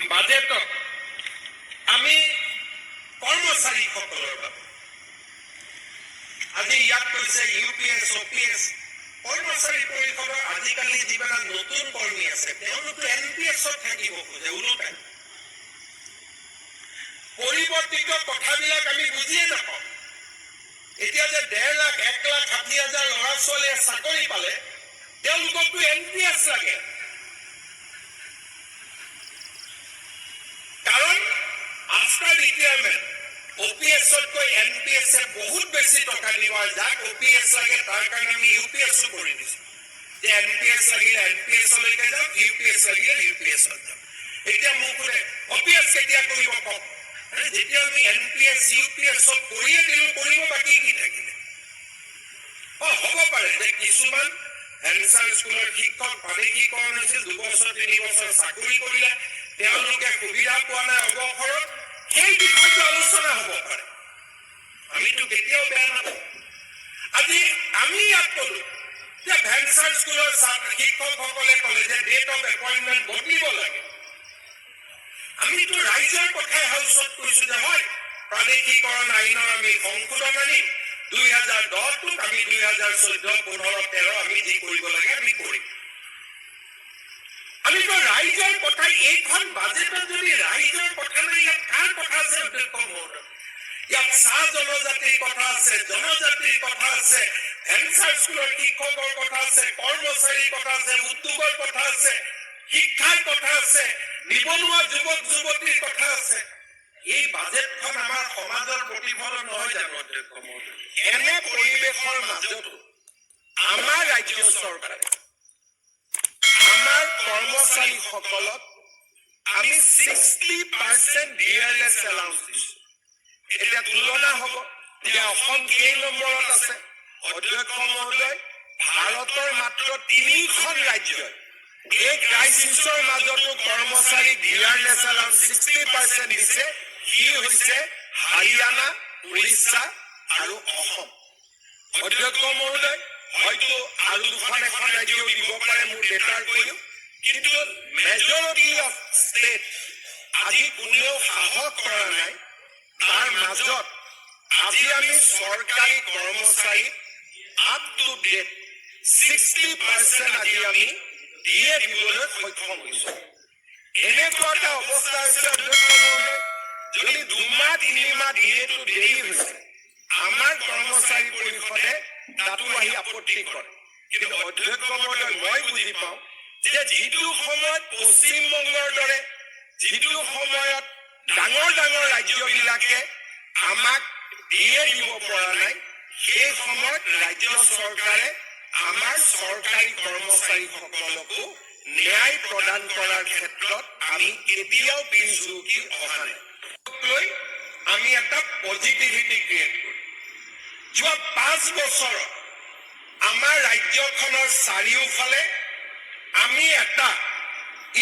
বাজেটত আমি কৰ্মচাৰীসকলৰ বাবে আজি ইয়াত কৈছে UPS, OPS কৰ্মচাৰী পৰিষদৰ আজিকালি যিবিলাক নতুন কৰ্মী আছে তেওঁলোকে NPS-ত থাকিব খোজে ওলোটাই পৰিৱৰ্তিত কথাবিলাক আমি বুজিয়ে নাপাওঁ এতিয়া যে 1.5 লাখ 1,60,000 ল'ৰা ছোৱালীয়ে চাকৰি পালে তেওঁলোককতো NPS লাগে কাৰণ আফটাৰ ৰিটায়াৰমেণ্ট OPS-তকৈ NPS-এ বহুত বেছি টকা দিব আৰু যাক OPS লাগে তাৰ কাৰণে আমি UPS-ও কৰি দিছোঁ যে NPS লাগিলে NPS-লৈকে যাওক UPS লাগিলে UPS-ত যাওক এতিয়া মোক সোধে OPS কেতিয়া কৰিব কওক যেতিয়া আমি NPS UPS চব কৰিয়ে দিলোঁ কৰিব বাকী কি থাকিলে হ'ব পাৰে যে কিছুমান হেনচাৰ স্কুলৰ শিক্ষক প্ৰাদেশিকৰণ হৈছিল 2 বছৰ 3 বছৰ চাকৰি কৰিলে তেওঁলোকে সুবিধা পোৱা নাই অৱসৰত সেই বিষয়টো আলোচনা হ'ব পাৰে আমিতো কেতিয়াও বেয়া নাপাওঁ আজি আমি ইয়াত ক'লো যে হেনচাৰ স্কুলৰ শিক্ষকসকলে ক'লে যে ডেট অফ এপইণ্টমেণ্ট বদলিব লাগে আমিতো ৰাইজৰ কথাই হাউচত কৈছো যে হয় প্ৰাদেশিকৰণ আইনৰ আমি সংশোধন আনিম 2010ত আমি 2014, 15, 13 আমি যি কৰিব লাগে আমি কৰিম আমিতো ৰাইজৰ কথা এইখন বাজেটত যদি ৰাইজৰ কথা নাই ইয়াত কাৰ কথা আছে ইয়াত চাহ জনজাতিৰ কথা আছে জনজাতিৰ কথা আছে হেনচাৰ স্কুলৰ শিক্ষকৰ কথা আছে কৰ্মচাৰীৰ কথা আছে উদ্যোগৰ কথা আছে শিক্ষাৰ কথা আছে নিবনুৱা যুৱক যুৱতীৰ কথা আছে এই বাজেটখন আমাৰ সমাজৰ প্ৰতিফলন নহয় জানো অধ্যক্ষ মহোদয় এনে পৰিৱেশৰ মাজতো আমাৰ ৰাজ্য চৰকাৰে আমাৰ কৰ্মচাৰীসকলক আমি 60% ডিআৰএছ এলাউন্স দিছোঁ এতিয়া তুলনা হ'ব যে অসম কেই নম্বৰত আছে অধ্যক্ষ মহোদয় ভাৰতৰ মাত্ৰ 3খন ৰাজ্যই এই ক্ৰাইচিছৰ মাজতো কৰ্মচাৰী ডিআৰএছ এলাউন্স 60% দিছে সি হৈছে হাৰিয়ানা উৰিষ্যা আৰু অসম অধ্যক্ষ মহোদয় হয়তো আৰু দুখন এখন ৰাজ্যও দিব পাৰে মোৰ ডেটাৰ কৰিও কিন্তু মেজৰিটি অফ ষ্টেট আজি কোনেও সাহস কৰা নাই তাৰ মাজত আজি আমি চৰকাৰী কৰ্মচাৰী আপ টু ডেট 60% আজি আমি দিয়ে দিবলৈ সক্ষম হৈছোঁ এনেকুৱা এটা অৱস্থা হৈছে অধ্যক্ষ মহোদয় যদি 2 মাহ 3 মাহ দিয়েতো দেৰি হৈছে আমাৰ কৰ্মচাৰী পৰিষদে তাতো আহি আপত্তি কৰে কিন্তু অধ্যক্ষ মহোদয় মই বুজি পাওঁ যে যিটো সময়ত পশ্চিমবংগৰ দৰে যিটো সময়ত ডাঙৰ ডাঙৰ ৰাজ্যবিলাকে আমাক দিয়ে দিব পৰা নাই সেই সময়ত ৰাজ্য চৰকাৰে আমাৰ চৰকাৰী কৰ্মচাৰীসকলকো ন্যায় প্ৰদান কৰাৰ ক্ষেত্ৰত আমি কেতিয়াও পিছহুকি অহা নাই আমি এটা পজিটিভিটি ক্ৰিয়েট কৰোঁ যোৱা 5 বছৰত আমাৰ ৰাজ্যখনৰ চাৰিওফালে আমি এটা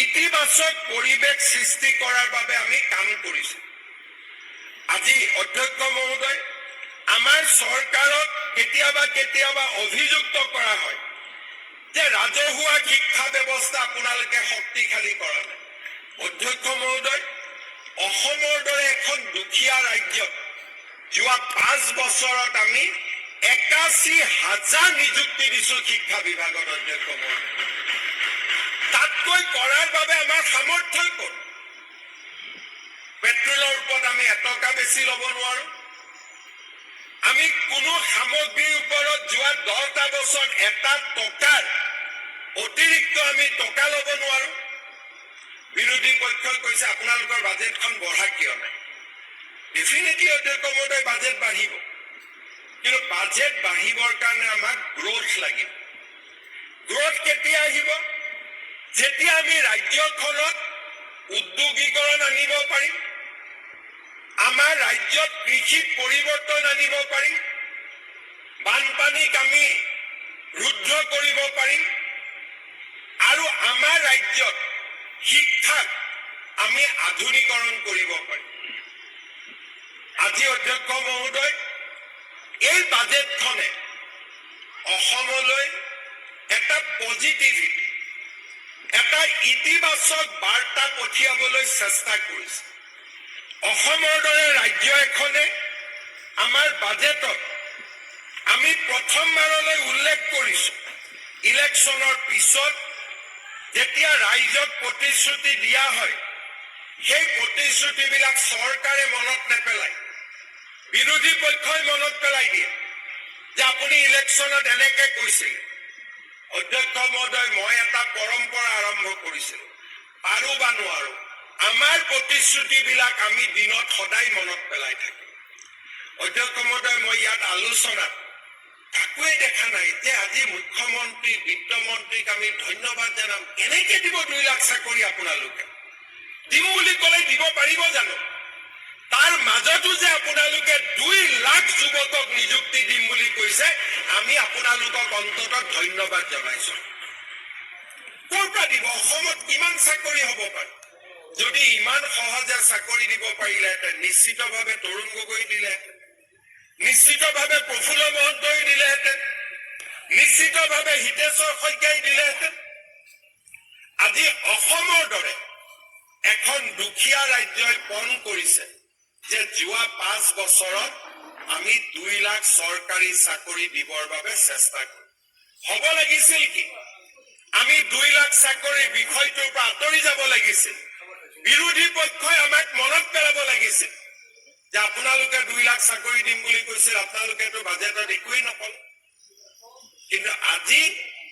ইতিবাচক পৰিৱেশ সৃষ্টি কৰাৰ বাবে আমি কাম কৰিছোঁ আজি অধ্যক্ষ মহোদয় আমাৰ চৰকাৰক কেতিয়াবা কেতিয়াবা অভিযুক্ত কৰা হয় যে ৰাজহুৱা শিক্ষা ব্যৱস্থা আপোনালোকে শক্তিশালী কৰা নাই অধ্যক্ষ মহোদয় অসমৰ দৰে এখন দুখীয়া ৰাজ্যত যোৱা 5 বছৰত আমি 81,000 নিযুক্তি দিছোঁ শিক্ষা বিভাগত অধ্যক্ষ মহোদয় তাতকৈ কৰাৰ বাবে আমাৰ সামৰ্থ্য ক'ত পেট্ৰলৰ ওপৰত আমি এটকা বেছি ল'ব নোৱাৰোঁ আমি কোনো সামগ্ৰীৰ ওপৰত যোৱা 10টা বছৰত এটা টকাৰ অতিৰিক্ত আমি টকা ল'ব নোৱাৰোঁ বিৰোধী পক্ষই কৈছে আপোনালোকৰ বাজেটখন বঢ়া কিয় নাই ডেফিনেটলি অধ্যক্ষ মহোদয় বাজেট বাঢ়িব কিন্তু বাজেট বাঢ়িবৰ কাৰণে আমাক গ্ৰোথ লাগিব গ্ৰোথ কেতিয়া আহিব যেতিয়া আমি ৰাজ্যখনত উদ্যোগীকৰণ আনিব পাৰিম আমাৰ ৰাজ্যত কৃষি পৰিৱৰ্তন আনিব পাৰিম বানপানীক আমি ৰুদ্ধ কৰিব পাৰিম আৰু আমাৰ ৰাজ্যত শিক্ষাক আমি আধুনিকৰণ কৰিব পাৰিম আজি অধ্যক্ষ মহোদয় এই বাজেটখনে অসমলৈ এটা পজিটিভিটি এটা ইতিবাচক বাৰ্তা পঠিয়াবলৈ চেষ্টা কৰিছে। অসমৰ দৰে ৰাজ্য এখনে আমাৰ বাজেটত আমি প্ৰথমবাৰলৈ উল্লেখ কৰিছো, ইলেকশ্যনৰ পিছত যেতিয়া ৰাইজক প্ৰতিশ্ৰুতি দিয়া হয়, সেই প্ৰতিশ্ৰুতিবিলাক চৰকাৰে মনত নেপেলায়, বিৰোধী পক্ষই মনত পেলাই দিয়ে যে আপুনি ইলেকশ্যনত এনেকে কৈছিল। অধ্যক্ষ মহোদয়, মই এটা পৰম্পৰা আৰম্ভ কৰিছিলো, পাৰো বা নোৱাৰো, আমাৰ প্ৰতিশ্ৰুতিবিলাক আমি দিনত সদায় মনত পেলাই থাকিম। অধ্যক্ষ মহোদয়, মই ইয়াত আলোচনাত কাকোৱে দেখা নাই যে আজি মুখ্যমন্ত্ৰী, বিত্তমন্ত্ৰীক আমি ধন্যবাদ জনাম, কেনেকে দিব 2 লাখ চাকৰি আপোনালোকে? দিম বুলি ক'লে দিব পাৰিব জানো? তাৰ মাজতো যে আপোনালোকে 2 লাখ যুৱকক নিযুক্তি দিম বুলি কৈছে, আমি আপোনালোকক অন্ততঃ ধন্যবাদ জনাইছো। ক'ৰ পৰা দিব? অসমত কিমান চাকৰি হ'ব পাৰে? যদি ইমান সহজে চাকৰি দিব পাৰিলেহেঁতেন, নিশ্চিতভাৱে তৰুণ গগৈ দিলেহেঁতেন, নিশ্চিতভাৱে প্ৰফুল্ল মহন্তই দিলেহেঁতেন, নিশ্চিতভাৱে হিতেশ্বৰ শইকীয়াই দিলেহেঁতেন। আজি অসমৰ দৰে এখন দুখীয়া ৰাজ্যই পণ কৰিছে যে যোৱা 5 বছৰত আমি 2 লাখ চৰকাৰী চাকৰি দিবৰ বাবে চেষ্টা কৰিম। হ'ব লাগিছিল কি? আমি 2 লাখ চাকৰিৰ বিষয়টোৰ পৰা আঁতৰি যাব লাগিছিল। বিৰোধী পক্ষই আমাক মনত পেলাব লাগিছিল যে আপোনালোকে 2 লাখ চাকৰি দিম বুলি কৈছিল, আপোনালোকেতো বাজেটত একোৱেই নকলে। কিন্তু আজি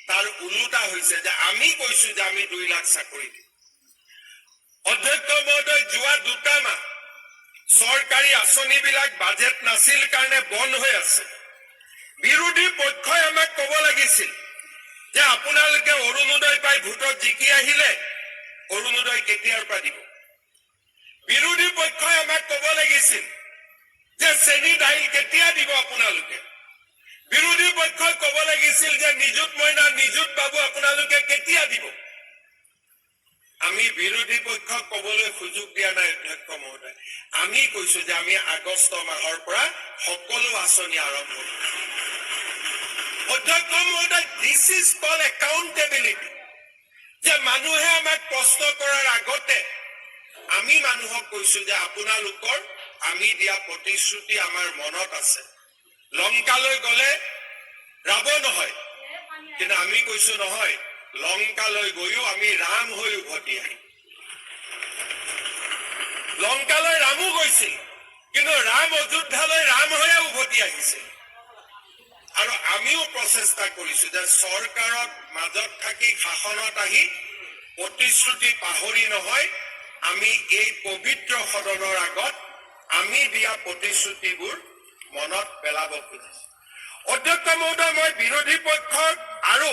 তাৰ ওলোটা হৈছে যে আমি কৈছো যে আমি 2 লাখ চাকৰি দিম। অধ্যক্ষ মহোদয়, যোৱা 2 মাহ চৰকাৰী আঁচনিবিলাক বাজেট নাছিল কাৰণে বন্ধ হৈ আছে। বিৰোধী পক্ষই আমাক ক'ব লাগিছিল যে আপোনালোকে অৰুণোদয় পাই ভোটত জিকি আহিলে, অৰুণোদয় কেতিয়াৰ পৰা দিব? বিৰোধী পক্ষই আমাক ক'ব লাগিছিল যে চেনি দাইল কেতিয়া দিব আপোনালোকে? বিৰোধী পক্ষই ক'ব লাগিছিল যে নিযুত মইনা, নিযুত বাবু আপোনালোকে কেতিয়া দিব? আমি বিৰোধী পক্ষক ক'বলৈ সুযোগ দিয়া নাই। অধ্যক্ষ মহোদয়, আমি কৈছো যে আমি আগষ্ট মাহৰ পৰা সকলো আঁচনি আৰম্ভ কৰিম। অধ্যক্ষ মহোদয়, দিছ ইজ কল একাউণ্টেবিলিটি, যে মানুহে আমাক প্ৰশ্ন কৰাৰ আগতে আমি মানুহক কৈছো যে আপোনালোকৰ আমি দিয়া প্ৰতিশ্ৰুতি আমাৰ মনত আছে। লংকালৈ গলে ৰাৱণ হয়, কিন্তু আমি কৈছো নহয়, লংকালৈ গৈও আমি ৰাম হৈ উভতি আহিম। লংকালৈ ৰামো গৈছিল, কিন্তু ৰাম অযোধ্যালৈ ৰাম হৈয়ে উভতি আহিছিল। আৰু আমিও প্ৰচেষ্টা কৰিছো যে চৰকাৰত মাজত থাকি শাসনত আহি প্ৰতিশ্ৰুতি পাহৰি নহয়, আমি এই পবিত্ৰ সদনৰ আগত আমি দিয়া প্ৰতিশ্ৰুতিবোৰ মনত পেলাব খুজিছো। অধ্যক্ষ মহোদয়, মই বিৰোধী পক্ষক আৰু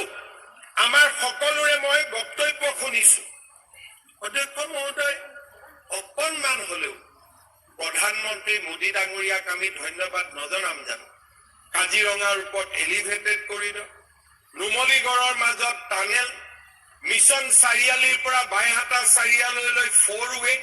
আমাৰ সকলোৰে মই বক্তব্য শুনিছো। অধ্যক্ষ মহোদয়, অকণমান হলেও প্ৰধানমন্ত্ৰী মোদী ডাঙৰীয়াক আমি ধন্যবাদ নজনাম জানো? কাজিৰঙাৰ ওপৰত এলিভেটেড কৰিডৰ, নুমলীগড়ৰ মাজত টানেল, মিছন চাৰিআলিৰ পৰা বাইহাটা চাৰিআলিলৈ 4 ৱে,